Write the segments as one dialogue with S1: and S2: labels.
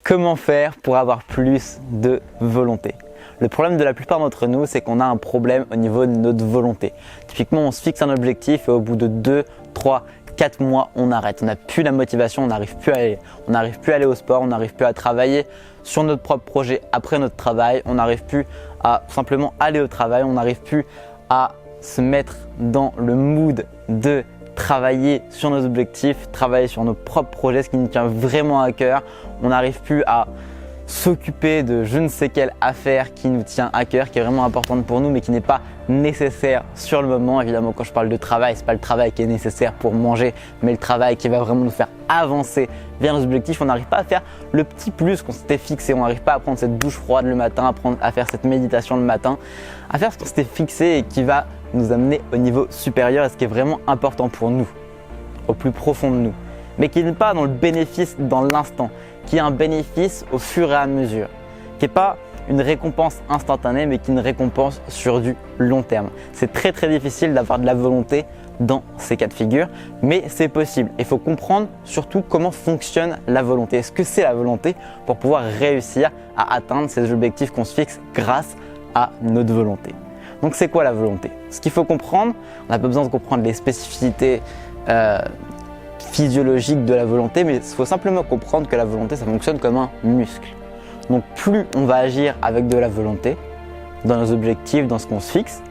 S1: Comment faire pour avoir plus de volonté? Le problème de la plupart d'entre nous, c'est qu'on a un problème au niveau de notre volonté. Typiquement, on se fixe un objectif et au bout de 2, 3, 4 mois, on arrête. On n'a plus la motivation, on n'arrive plus à aller. On n'arrive plus à aller au sport, on n'arrive plus à travailler sur notre propre projet après notre travail. On n'arrive plus à simplement aller au travail, on n'arrive plus à se mettre dans le mood de travailler sur nos objectifs, travailler sur nos propres projets, ce qui nous tient vraiment à cœur. On n'arrive plus à s'occuper de je ne sais quelle affaire qui nous tient à cœur, qui est vraiment importante pour nous, mais qui n'est pas nécessaire sur le moment. Évidemment, quand je parle de travail, ce n'est pas le travail qui est nécessaire pour manger, mais le travail qui va vraiment nous faire avancer vers nos objectifs. On n'arrive pas à faire le petit plus qu'on s'était fixé. On n'arrive pas à prendre cette douche froide le matin, à faire cette méditation le matin, à faire ce qu'on s'était fixé et qui va nous amener au niveau supérieur et ce qui est vraiment important pour nous, au plus profond de nous, mais qui n'est pas dans le bénéfice dans l'instant, qui est un bénéfice au fur et à mesure, qui n'est pas une récompense instantanée, mais qui est une récompense sur du long terme. C'est très difficile d'avoir de la volonté dans ces cas de figure, mais c'est possible. Il faut comprendre surtout comment fonctionne la volonté. Est-ce que c'est la volonté pour pouvoir réussir à atteindre ces objectifs qu'on se fixe grâce à notre volonté. Donc c'est quoi la volonté? Ce qu'il faut comprendre, on n'a pas besoin de comprendre les spécificités physiologiques de la volonté, mais il faut simplement comprendre que la volonté, ça fonctionne comme un muscle. Donc plus on va agir avec de la volonté dans nos objectifs, dans ce qu'on se fixe,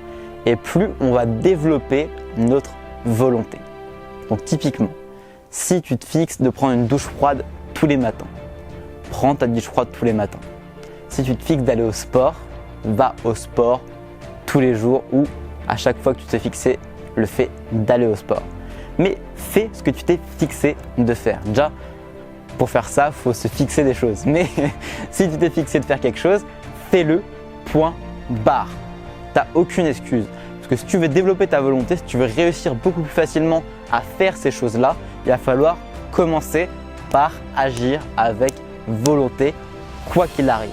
S1: et plus on va développer notre volonté. Donc typiquement, si tu te fixes de prendre une douche froide tous les matins, prends ta douche froide tous les matins. Si tu te fixes d'aller au sport, va au sport tous les jours ou à chaque fois que tu t'es fixé le fait d'aller au sport. Mais fais ce que tu t'es fixé de faire. Déjà, pour faire ça, il faut se fixer des choses. Mais si tu t'es fixé de faire quelque chose, fais-le, point barre. Tu n'as aucune excuse. Parce que si tu veux développer ta volonté, si tu veux réussir beaucoup plus facilement à faire ces choses-là, il va falloir commencer par agir avec volonté, quoi qu'il arrive.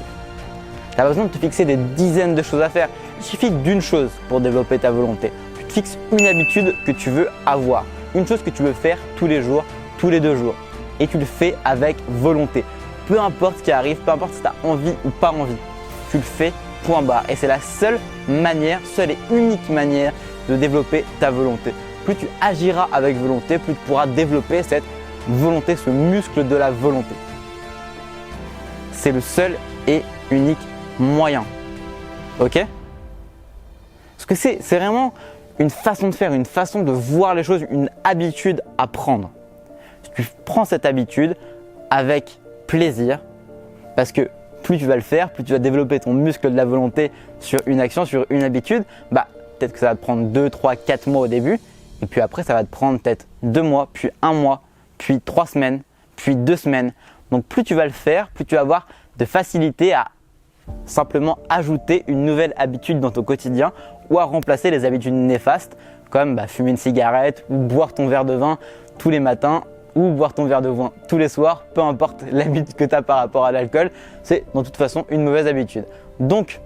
S1: Tu n'as pas besoin de te fixer des dizaines de choses à faire. Il suffit d'une chose pour développer ta volonté. Tu te fixes une habitude que tu veux avoir, une chose que tu veux faire tous les jours, tous les 2 jours. Et tu le fais avec volonté. Peu importe ce qui arrive, peu importe si tu as envie ou pas envie, tu le fais, point barre. Et c'est la seule et unique manière de développer ta volonté. Plus tu agiras avec volonté, plus tu pourras développer cette volonté, ce muscle de la volonté. C'est le seul et unique moyen. Ok? Parce que c'est vraiment une façon de faire, une façon de voir les choses, une habitude à prendre. Tu prends cette habitude avec plaisir parce que plus tu vas le faire, plus tu vas développer ton muscle de la volonté sur une action, sur une habitude, peut-être que ça va te prendre 2, 3, 4 mois au début et puis après ça va te prendre peut-être 2 mois, puis 1 mois, puis 3 semaines, puis 2 semaines. Donc plus tu vas le faire, plus tu vas avoir de facilité à simplement ajouter une nouvelle habitude dans ton quotidien ou à remplacer les habitudes néfastes comme fumer une cigarette ou boire ton verre de vin tous les matins ou boire ton verre de vin tous les soirs, peu importe l'habitude que tu as par rapport à l'alcool, c'est de toute façon une mauvaise habitude. Donc,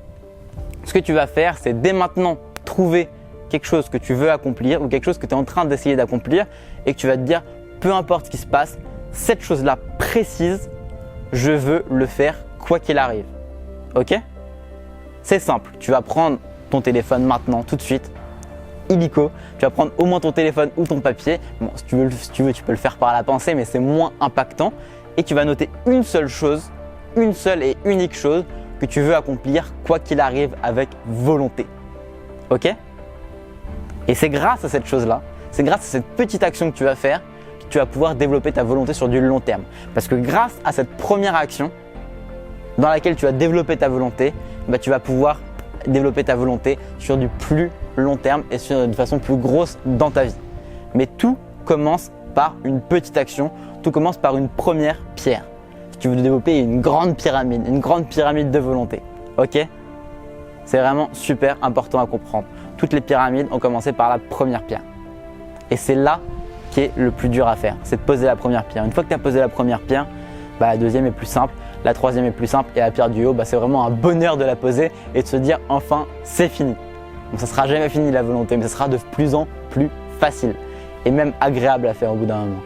S1: ce que tu vas faire, c'est dès maintenant trouver quelque chose que tu veux accomplir ou quelque chose que tu es en train d'essayer d'accomplir et que tu vas te dire, peu importe ce qui se passe, cette chose-là précise, je veux le faire quoi qu'il arrive. Ok? C'est simple, tu vas prendre ton téléphone maintenant, tout de suite, illico, tu vas prendre au moins ton téléphone ou ton papier. Bon, si tu veux, tu peux le faire par la pensée, mais c'est moins impactant. Et tu vas noter une seule chose, une seule et unique chose que tu veux accomplir quoi qu'il arrive avec volonté. Ok? Et c'est grâce à cette chose-là, c'est grâce à cette petite action que tu vas faire que tu vas pouvoir développer ta volonté sur du long terme. Parce que grâce à cette première action dans laquelle tu vas développer ta volonté, tu vas pouvoir développer ta volonté sur du plus long terme et sur une façon plus grosse dans ta vie. Mais tout commence par une petite action, tout commence par une première pierre. Si tu veux développer une grande pyramide de volonté, ok? C'est vraiment super important à comprendre. Toutes les pyramides ont commencé par la première pierre. Et c'est là qui est le plus dur à faire, c'est de poser la première pierre. Une fois que tu as posé la première pierre, la deuxième est plus simple, la troisième est plus simple et la pierre du haut, c'est vraiment un bonheur de la poser et de se dire enfin c'est fini. Donc ça ne sera jamais fini la volonté, mais ça sera de plus en plus facile et même agréable à faire au bout d'un moment.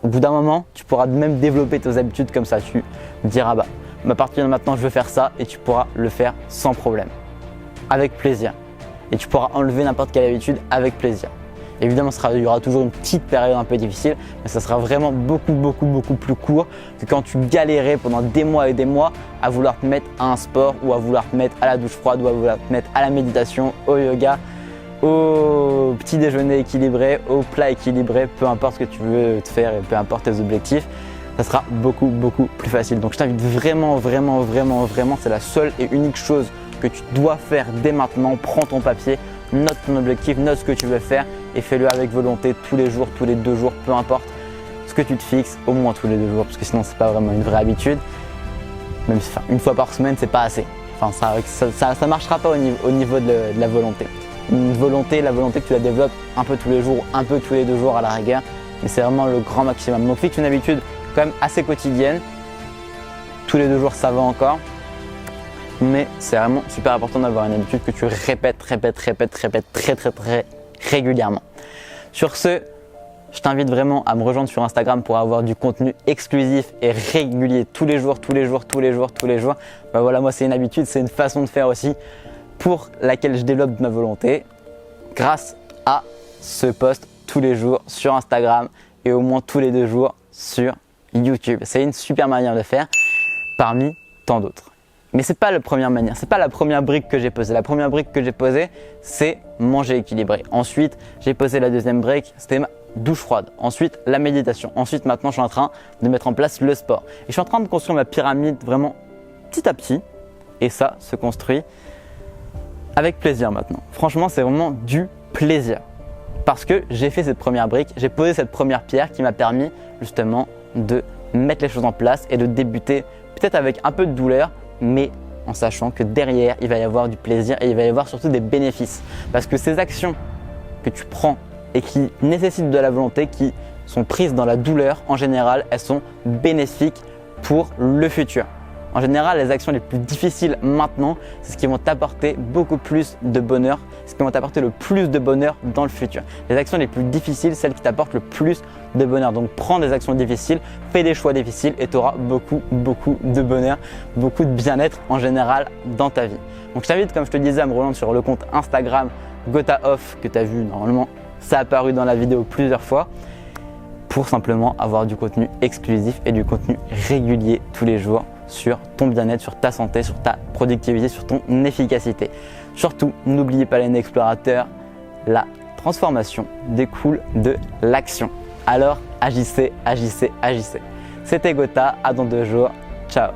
S1: Au bout d'un moment, tu pourras même développer tes habitudes comme ça. Tu diras bah, à partir de maintenant, je veux faire ça et tu pourras le faire sans problème, avec plaisir. Et tu pourras enlever n'importe quelle habitude avec plaisir. Évidemment, il y aura toujours une petite période un peu difficile, mais ça sera vraiment beaucoup plus court que quand tu galérais pendant des mois et des mois à vouloir te mettre à un sport ou à vouloir te mettre à la douche froide ou à vouloir te mettre à la méditation, au yoga, au petit déjeuner équilibré, au plat équilibré, peu importe ce que tu veux te faire et peu importe tes objectifs, ça sera beaucoup plus facile. Donc je t'invite vraiment, c'est la seule et unique chose que tu dois faire dès maintenant. Prends ton papier, note ton objectif, note ce que tu veux faire et fais-le avec volonté tous les jours, tous les 2 jours, peu importe ce que tu te fixes, au moins tous les 2 jours, parce que sinon c'est pas vraiment une vraie habitude. Même si une fois par semaine, c'est pas assez. Enfin, ça marchera pas au niveau de la volonté. La volonté que tu la développes un peu tous les jours, un peu tous les 2 jours à la rigueur, mais c'est vraiment le grand maximum. Donc fixe une habitude quand même assez quotidienne. Tous les 2 jours, ça va encore. Mais c'est vraiment super important d'avoir une habitude que tu répètes très régulièrement. Sur ce, je t'invite vraiment à me rejoindre sur Instagram pour avoir du contenu exclusif et régulier tous les jours. Bah voilà, moi c'est une habitude, c'est une façon de faire aussi pour laquelle je développe ma volonté grâce à ce post tous les jours sur Instagram et au moins tous les 2 jours sur YouTube. C'est une super manière de faire parmi tant d'autres. Mais c'est pas la première manière, c'est pas la première brique que j'ai posée. La première brique que j'ai posée, c'est manger équilibré. Ensuite, j'ai posé la deuxième brique, c'était ma douche froide. Ensuite, la méditation. Ensuite, maintenant, je suis en train de mettre en place le sport. Et je suis en train de construire ma pyramide vraiment petit à petit. Et ça se construit avec plaisir maintenant. Franchement, c'est vraiment du plaisir. Parce que j'ai fait cette première brique, j'ai posé cette première pierre qui m'a permis justement de mettre les choses en place et de débuter peut-être avec un peu de douleur, mais en sachant que derrière, il va y avoir du plaisir et il va y avoir surtout des bénéfices. Parce que ces actions que tu prends et qui nécessitent de la volonté, qui sont prises dans la douleur, en général, elles sont bénéfiques pour le futur. En général, les actions les plus difficiles maintenant, c'est ce qui vont t'apporter beaucoup plus de bonheur, ce qui vont t'apporter le plus de bonheur dans le futur. Les actions les plus difficiles, celles qui t'apportent le plus de bonheur. Donc prends des actions difficiles, fais des choix difficiles et tu auras beaucoup de bonheur, beaucoup de bien-être en général dans ta vie. Donc je t'invite, comme je te disais, à me rejoindre sur le compte Instagram GothaOff que tu as vu normalement, ça a apparu dans la vidéo plusieurs fois, pour simplement avoir du contenu exclusif et du contenu régulier tous les jours sur ton bien-être, sur ta santé, sur ta productivité, sur ton efficacité. Surtout, n'oubliez pas les explorateurs, la transformation découle de l'action. Alors agissez. C'était Gotha, à dans 2 jours. Ciao.